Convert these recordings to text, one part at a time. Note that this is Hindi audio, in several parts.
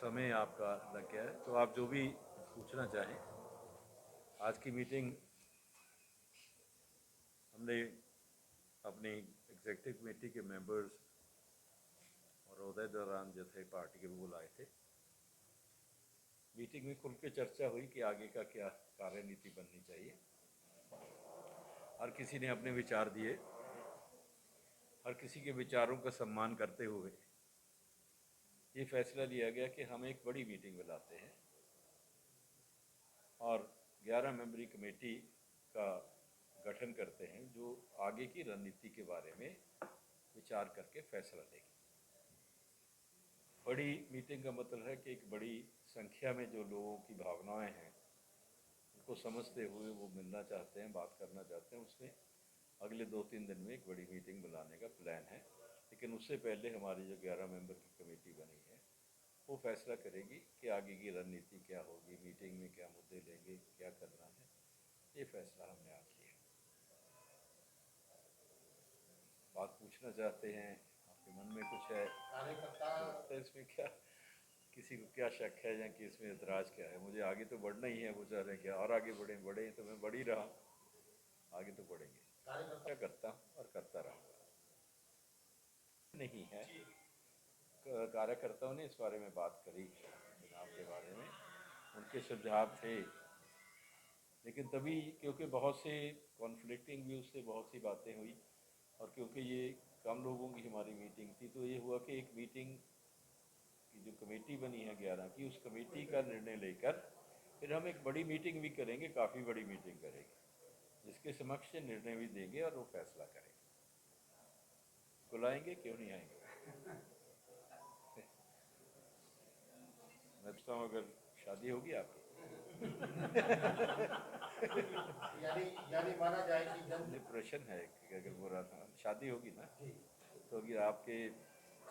समय आपका लग गया है, तो आप जो भी पूछना चाहें। आज की मीटिंग हमने अपनी एग्जीक्यूटिव कमेटी के मेंबर्स और उहदे दौरान जो थे पार्टी के वो बुलाए थे। मीटिंग में खुल के चर्चा हुई कि आगे का क्या कार्यनीति बननी चाहिए। हर किसी ने अपने विचार दिए। हर किसी के विचारों का सम्मान करते हुए ये फैसला लिया गया कि हम एक बड़ी मीटिंग बुलाते हैं और 11 मेंबरी कमेटी का गठन करते हैं जो आगे की रणनीति के बारे में विचार करके फैसला लेगी। बड़ी मीटिंग का मतलब है कि एक बड़ी संख्या में जो लोगों की भावनाएं हैं उनको समझते हुए वो मिलना चाहते हैं, बात करना चाहते हैं। उसमें अगले 2-3 दिन में एक बड़ी मीटिंग बुलाने का प्लान है। लेकिन उससे पहले हमारी जो 11 मेंबर की कमेटी बनी है वो फैसला करेगी कि आगे की रणनीति क्या होगी, मीटिंग में क्या मुद्दे लेंगे, क्या करना है। ये फैसला हमने आज किया। बात पूछना चाहते हैं, आपके मन में कुछ है तो इसमें क्या, किसी को क्या शक है या कि इसमें एतराज़ क्या है? मुझे आगे तो बढ़ना ही है। वो चाह रहे हैं क्या और आगे बढ़े तो मैं बढ़ ही रहा हूँ, आगे तो बढ़ेंगे। क्या करता हूँ और करता रहूँगा। नहीं है, कार्यकर्ताओं ने इस बारे में बात करी चुनाव के बारे में, उनके सुझाव थे। लेकिन तभी क्योंकि बहुत से कॉन्फ्लिक्टिंग व्यूज से बहुत सी बातें हुई और क्योंकि ये कम लोगों की हमारी मीटिंग थी, तो ये हुआ कि एक मीटिंग की जो कमेटी बनी है 11 की, उस कमेटी का निर्णय लेकर फिर हम एक बड़ी मीटिंग भी करेंगे, काफ़ी बड़ी मीटिंग करेंगे, जिसके समक्ष निर्णय भी देंगे और वो फैसला करेंगे। बुलाएंगे, क्यों नहीं आएंगे? मैं पूछता हूँ, अगर शादी होगी आपकी यानी माना जाए कि प्रश्न है कि अगर बुरा था शादी होगी ना, तो अगर आपके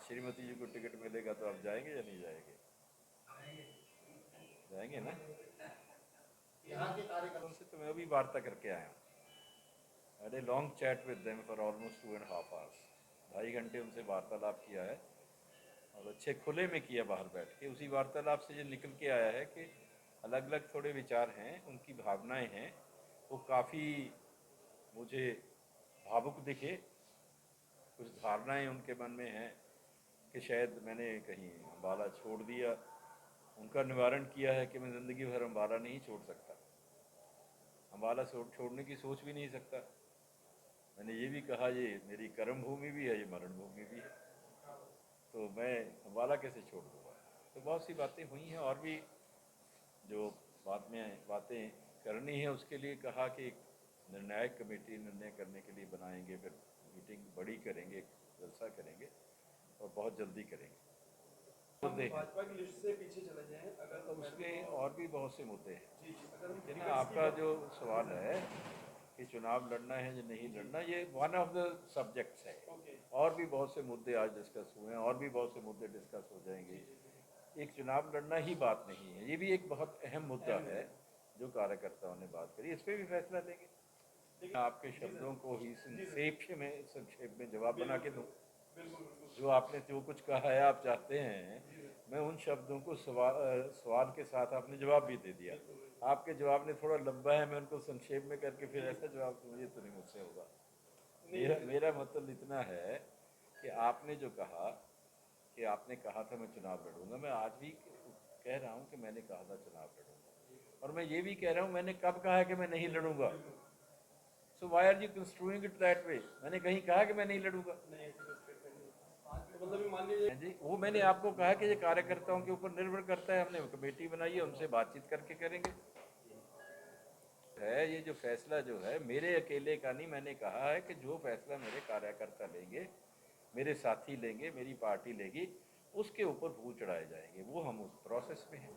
श्रीमती जी को टिकट मिलेगा तो आप जाएंगे या नहीं जाएंगे? जाएंगे ना। यहाँ के कार्यक्रम उनसे तो मैं अभी वार्ता करके आया हूँ। I a long chat with them for almost 2.5 hours. 2.5 घंटे उनसे वार्तालाप किया है और अच्छे खुले में किया बाहर बैठ के। उसी वार्तालाप से जो निकल के आया है कि अलग अलग थोड़े विचार हैं, उनकी भावनाएं हैं, वो काफ़ी मुझे भावुक दिखे। कुछ धारणाएं उनके मन में हैं कि शायद मैंने कहीं अम्बाला छोड़ दिया। उनका निवारण किया है कि मैं ज़िंदगी भर अम्बाला नहीं छोड़ सकता, अम्बाला छोड़ने की सोच भी नहीं सकता। मैंने ये भी कहा ये मेरी कर्म भूमि भी है, ये मरण भूमि भी है, तो मैं अम्बाला कैसे छोड़ दूँगा। तो बहुत सी बातें हुई हैं और भी जो बातें करनी है। उसके लिए कहा कि एक निर्णायक कमेटी निर्णय करने के लिए बनाएंगे, फिर मीटिंग बड़ी करेंगे, जलसा करेंगे और बहुत जल्दी करेंगे। मुद्दे हैं, भाजपा की लिस्ट से पीछे चले जाएं अगर तो उसमें और भी बहुत से मुद्दे हैं। जी अगर लेकिन ना आपका जो सवाल है कि चुनाव लड़ना है या नहीं लड़ना, ये वन ऑफ द सब्जेक्ट्स है। और भी बहुत से मुद्दे आज डिस्कस हुए हैं और भी बहुत से मुद्दे डिस्कस हो जाएंगे। एक चुनाव लड़ना ही बात नहीं है, ये भी एक बहुत अहम मुद्दा है जो कार्यकर्ताओं ने बात करी। इस पर भी फैसला लेंगे। आपके शब्दों को ही संक्षेप में जवाब बना के दूँ। जो आपने जो कुछ कहा है आप चाहते हैं, मैं उन शब्दों को सवाल के साथ आपने जवाब भी दे दिया। आपके जवाब ने थोड़ा लंबा है, मैं उनको संक्षेप में करके फिर ऐसा जवाब दूँ, ये तो नहीं मुझसे होगा। मेरा मतलब इतना है कि आपने जो कहा कि आपने कहा था मैं चुनाव लड़ूंगा, मैं आज भी कह रहा हूं कि मैंने कहा था चुनाव लड़ूंगा, और मैं ये भी कह रहा हूं मैंने कब कहा कि मैं नहीं लड़ूंगा। So why are you construing it that way? मैंने कहीं कहा कि मैं नहीं लड़ूंगा? मतलब मान लीजिए जी, वो मैंने आपको कहा कि ये कार्यकर्ताओं के ऊपर निर्भर करता है। हमने कमेटी बनाई है, उनसे बातचीत करके करेंगे। है ये जो फैसला जो है मेरे अकेले का नहीं, मैंने कहा है कि जो फैसला मेरे कार्यकर्ता लेंगे, मेरे साथी लेंगे, मेरी पार्टी लेगी, उसके ऊपर भू चढ़ाए जाएंगे। वो हम उस प्रोसेस में हैं।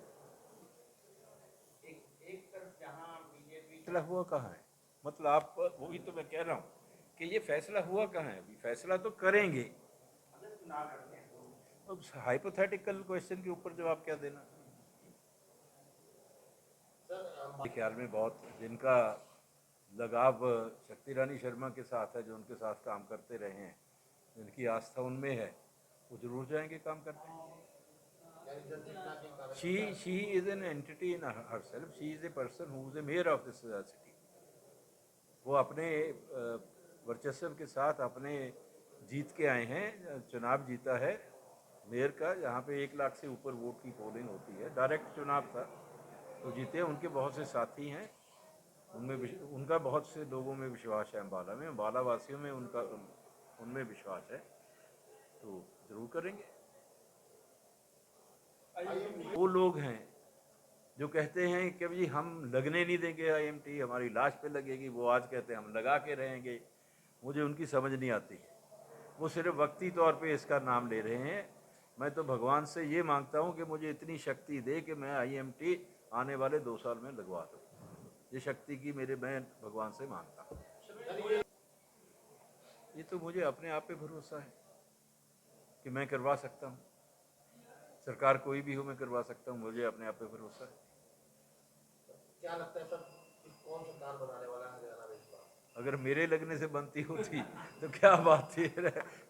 एक तरफ जहां बीजेपी फैसला हुआ कहाँ है, मतलब आप वही तो मैं कह रहा हूँ कि ये फैसला हुआ कहाँ है। अभी फैसला तो करेंगे। अब हाइपोथेटिकल क्वेश्चन के ऊपर जवाब क्या देना। मेरे ख्याल में बहुत जिनका लगाव शक्ति रानी शर्मा के साथ है, जो उनके साथ काम करते रहे हैं, जिनकी आस्था उनमें है, वो जरूर जाएंगे काम करने। she is an entity in herself. She is a person who is a mayor of this city. वो अपने वर्चस्व के साथ अपने जीत के आए हैं, चुनाव जीता है मेयर का, जहाँ पे 1 लाख से ऊपर वोट की पोलिंग होती है, डायरेक्ट चुनाव था तो जीते। उनके बहुत से साथी हैं, उनका बहुत से लोगों में विश्वास है, अम्बाला में, अम्बाला वासियों में उनमें विश्वास है, तो ज़रूर करेंगे। वो लोग हैं जो कहते हैं कि भाई हम लगने नहीं देंगे IMT, हमारी लाश पे लगेगी, वो आज कहते हैं हम लगा के रहेंगे। मुझे उनकी समझ नहीं आती, वो सिर्फ वक्ती तौर पे इसका नाम ले रहे हैं। मैं तो भगवान से ये मांगता हूँ कि मुझे इतनी शक्ति दे कि मैं IMT आने वाले 2 साल में लगवा दूँ। ये शक्ति की मैं भगवान से मांगता हूँ। ये तो मुझे अपने आप पे भरोसा है कि मैं करवा सकता हूँ। सरकार कोई भी हो मैं करवा सकता हूँ, मुझे अपने आप पे भरोसा है। क्या लगता है सर, कौन सरकार बनाने वाला है हरियाणा में इस बार? अगर मेरे लगने से बनती होती तो क्या बात थी,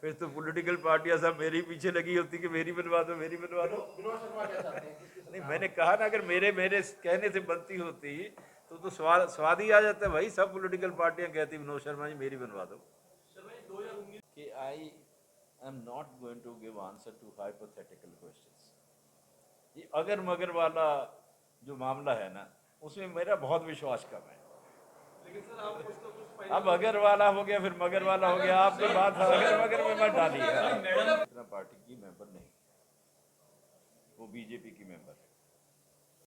फिर तो पॉलिटिकल पार्टियां सब मेरे ही पीछे लगी होती कि मेरी बनवा दो, मेरी बनवा दो। विनोद शर्मा क्या चाहते हैं, किसकी नहीं, सरकार? मैंने कहा ना, अगर मेरे कहने से बनती होती तो स्वाद ही आ जाता है भाई। सब पॉलिटिकल पार्टियां कहती विनोद शर्मा जी मेरी बनवा दो। कि I am not going to give answer to hypothetical questions. ये अगर मगर वाला जो मामला है ना, उसमें मेरा बहुत विश्वास कम है। अब अगर वाला हो गया फिर मगर वाला हो गया, आप तो बात अगर मगर में मत डालिए। पार्टी की मेंबर नहीं, वो BJP की मेंबर।